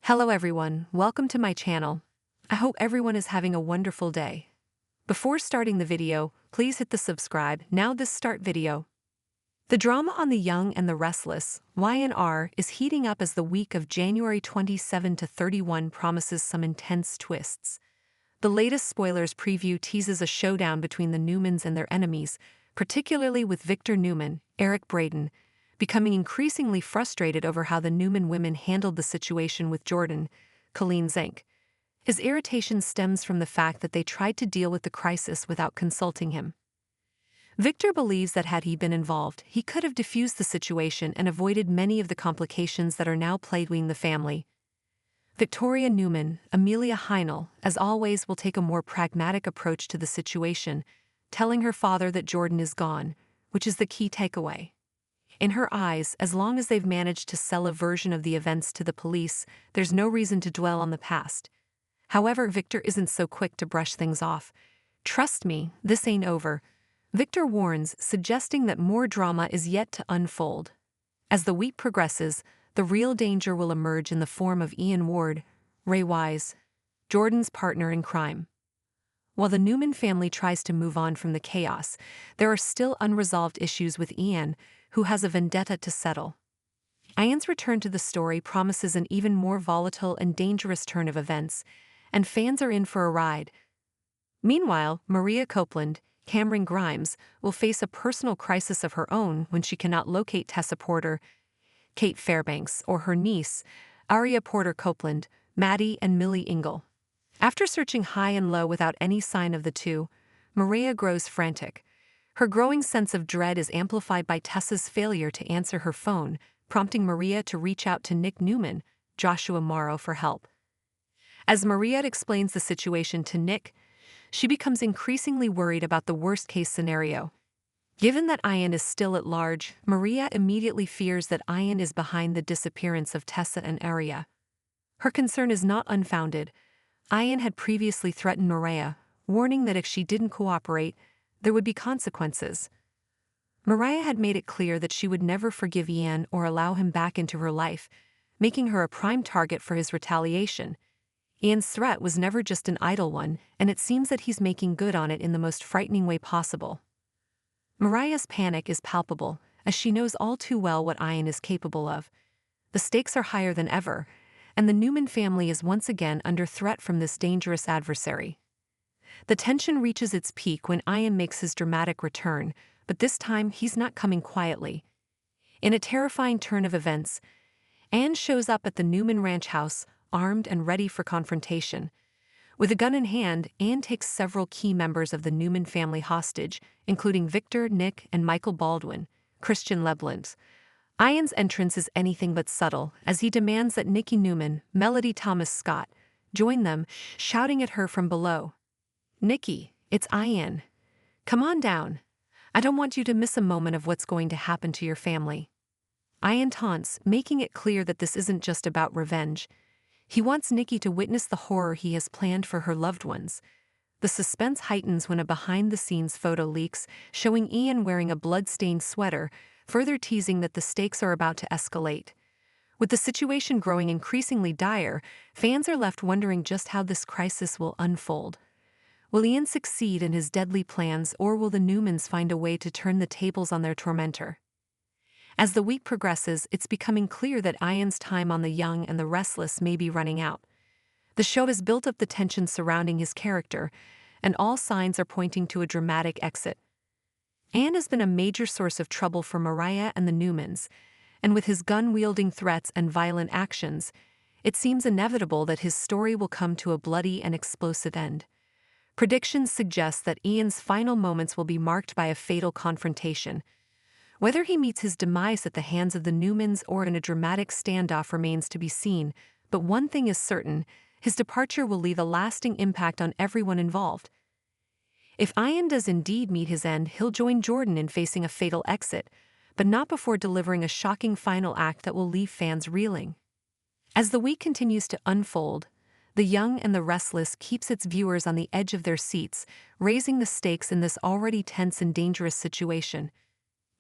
Hello everyone, welcome to my channel. I hope everyone is having a wonderful day. Before starting the video, please hit the subscribe. Now this start video. The drama on The Young and the Restless, Y&R, is heating up as the week of January 27 to 31 promises some intense twists. The latest spoilers preview teases a showdown between the Newmans and their enemies, particularly with Victor Newman, Eric Braeden, becoming increasingly frustrated over how the Newman women handled the situation with Jordan, Colleen Zank. His irritation stems from the fact that they tried to deal with the crisis without consulting him. Victor believes that had he been involved, he could have diffused the situation and avoided many of the complications that are now plaguing the family. Victoria Newman, Amelia Heinel, as always, will take a more pragmatic approach to the situation, telling her father that Jordan is gone, which is the key takeaway. In her eyes, as long as they've managed to sell a version of the events to the police, there's no reason to dwell on the past. However, Victor isn't so quick to brush things off. "Trust me, this ain't over," Victor warns, suggesting that more drama is yet to unfold. As the week progresses, the real danger will emerge in the form of Ian Ward, Ray Wise, Jordan's partner in crime. While the Newman family tries to move on from the chaos, there are still unresolved issues with Ian, who has a vendetta to settle. Ian's return to the story promises an even more volatile and dangerous turn of events, and fans are in for a ride. Meanwhile, Maria Copeland, Cameron Grimes, will face a personal crisis of her own when she cannot locate Tessa Porter, Kate Fairbanks, or her niece, Aria Porter Copeland, Maddie and Millie Ingle. After searching high and low without any sign of the two, Maria grows frantic. Her growing sense of dread is amplified by Tessa's failure to answer her phone, prompting Maria to reach out to Nick Newman, Joshua Morrow, for help. As Maria explains the situation to Nick, she becomes increasingly worried about the worst-case scenario. Given that Ian is still at large, Maria immediately fears that Ian is behind the disappearance of Tessa and Aria. Her concern is not unfounded. Ian had previously threatened Maria, warning that if she didn't cooperate, there would be consequences. Maria had made it clear that she would never forgive Ian or allow him back into her life, making her a prime target for his retaliation. Ian's threat was never just an idle one, and it seems that he's making good on it in the most frightening way possible. Maria's panic is palpable, as she knows all too well what Ian is capable of. The stakes are higher than ever, and the Newman family is once again under threat from this dangerous adversary. The tension reaches its peak when Ian makes his dramatic return, but this time he's not coming quietly. In a terrifying turn of events, Anne shows up at the Newman ranch house, armed and ready for confrontation. With a gun in hand, Anne takes several key members of the Newman family hostage, including Victor, Nick, and Michael Baldwin, Christian Leblanc. Ian's entrance is anything but subtle, as he demands that Nikki Newman, Melody Thomas Scott, join them, shouting at her from below. "Nikki, it's Ian. Come on down. I don't want you to miss a moment of what's going to happen to your family." Ian taunts, making it clear that this isn't just about revenge. He wants Nikki to witness the horror he has planned for her loved ones. The suspense heightens when a behind-the-scenes photo leaks, showing Ian wearing a blood-stained sweater, further teasing that the stakes are about to escalate. With the situation growing increasingly dire, fans are left wondering just how this crisis will unfold. Will Ian succeed in his deadly plans, or will the Newmans find a way to turn the tables on their tormentor? As the week progresses, it's becoming clear that Ian's time on The Young and the Restless may be running out. The show has built up the tension surrounding his character, and all signs are pointing to a dramatic exit. Ian has been a major source of trouble for Maria and the Newmans, and with his gun-wielding threats and violent actions, it seems inevitable that his story will come to a bloody and explosive end. Predictions suggest that Ian's final moments will be marked by a fatal confrontation. Whether he meets his demise at the hands of the Newmans or in a dramatic standoff remains to be seen, but one thing is certain: his departure will leave a lasting impact on everyone involved. If Ian does indeed meet his end, he'll join Jordan in facing a fatal exit, but not before delivering a shocking final act that will leave fans reeling. As the week continues to unfold, The Young and the Restless keeps its viewers on the edge of their seats, raising the stakes in this already tense and dangerous situation.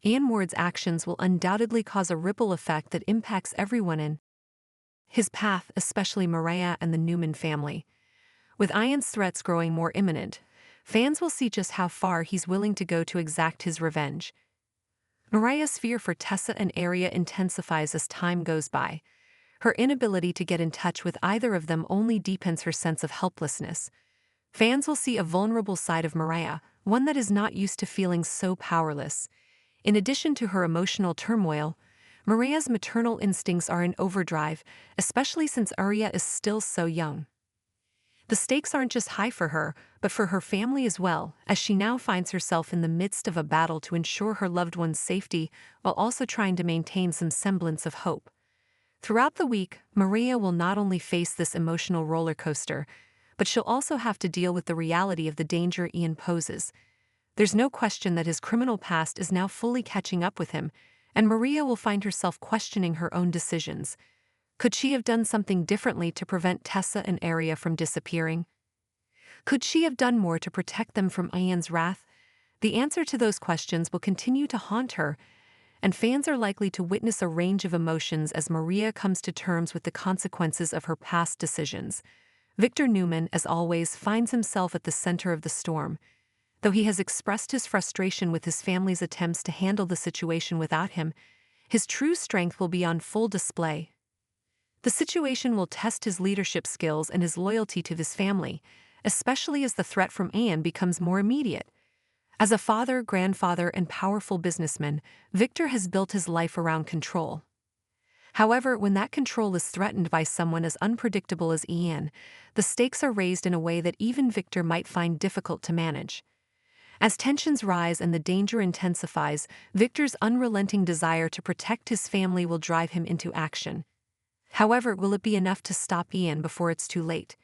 Ian Ward's actions will undoubtedly cause a ripple effect that impacts everyone his path, especially Mariah and the Newman family. With Ian's threats growing more imminent, fans will see just how far he's willing to go to exact his revenge. Mariah's fear for Tessa and Aria intensifies as time goes by. Her inability to get in touch with either of them only deepens her sense of helplessness. Fans will see a vulnerable side of Mariah, one that is not used to feeling so powerless. In addition to her emotional turmoil, Mariah's maternal instincts are in overdrive, especially since Aria is still so young. The stakes aren't just high for her, but for her family as well, as she now finds herself in the midst of a battle to ensure her loved one's safety while also trying to maintain some semblance of hope. Throughout the week, Maria will not only face this emotional roller coaster, but she'll also have to deal with the reality of the danger Ian poses. There's no question that his criminal past is now fully catching up with him, and Maria will find herself questioning her own decisions. Could she have done something differently to prevent Tessa and Aria from disappearing? Could she have done more to protect them from Ian's wrath? The answer to those questions will continue to haunt her, and fans are likely to witness a range of emotions as Maria comes to terms with the consequences of her past decisions. Victor Newman, as always, finds himself at the center of the storm. Though he has expressed his frustration with his family's attempts to handle the situation without him, his true strength will be on full display. The situation will test his leadership skills and his loyalty to his family, especially as the threat from Ian becomes more immediate. As a father, grandfather, and powerful businessman, Victor has built his life around control. However, when that control is threatened by someone as unpredictable as Ian, the stakes are raised in a way that even Victor might find difficult to manage. As tensions rise and the danger intensifies, Victor's unrelenting desire to protect his family will drive him into action. However, will it be enough to stop Ian before it's too late?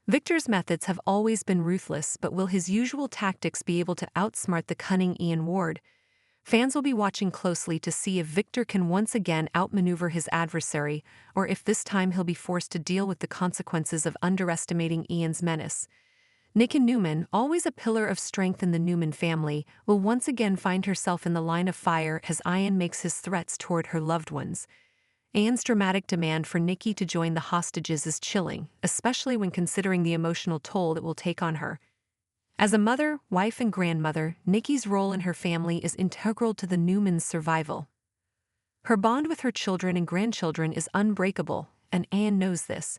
Victor's methods have always been ruthless, but will his usual tactics be able to outsmart the cunning Ian Ward? Fans will be watching closely to see if Victor can once again outmaneuver his adversary, or if this time he'll be forced to deal with the consequences of underestimating Ian's menace. Nick and Newman, always a pillar of strength in the Newman family, will once again find herself in the line of fire as Ian makes his threats toward her loved ones. Anne's dramatic demand for Nikki to join the hostages is chilling, especially when considering the emotional toll it will take on her. As a mother, wife, and grandmother, Nikki's role in her family is integral to the Newmans' survival. Her bond with her children and grandchildren is unbreakable, and Anne knows this.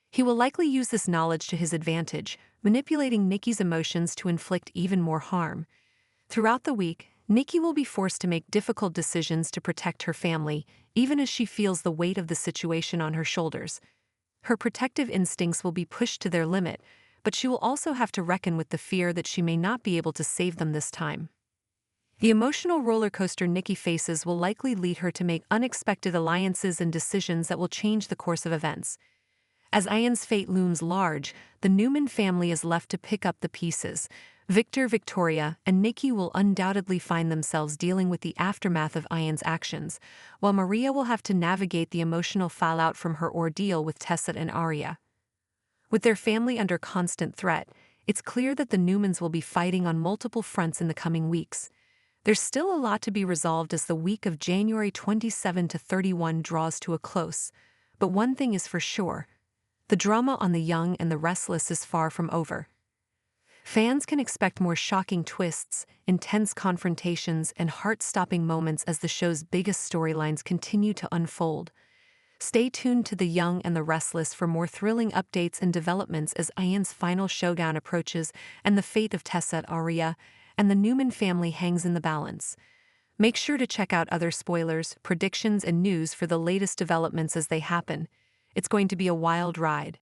He will likely use this knowledge to his advantage, manipulating Nikki's emotions to inflict even more harm. Throughout the week, Nikki will be forced to make difficult decisions to protect her family, even as she feels the weight of the situation on her shoulders. Her protective instincts will be pushed to their limit, but she will also have to reckon with the fear that she may not be able to save them this time. The emotional roller coaster Nikki faces will likely lead her to make unexpected alliances and decisions that will change the course of events. As Ian's fate looms large, the Newman family is left to pick up the pieces. Victor, Victoria, and Nikki will undoubtedly find themselves dealing with the aftermath of Ian's actions, while Maria will have to navigate the emotional fallout from her ordeal with Tessa and Aria. With their family under constant threat, it's clear that the Newmans will be fighting on multiple fronts in the coming weeks. There's still a lot to be resolved as the week of January 27 to 31 draws to a close, but one thing is for sure: the drama on The Young and the Restless is far from over. Fans can expect more shocking twists, intense confrontations, and heart-stopping moments as the show's biggest storylines continue to unfold. Stay tuned to The Young and the Restless for more thrilling updates and developments as Ian's final showdown approaches and the fate of Tessa Aria and the Newman family hangs in the balance. Make sure to check out other spoilers, predictions, and news for the latest developments as they happen. It's going to be a wild ride.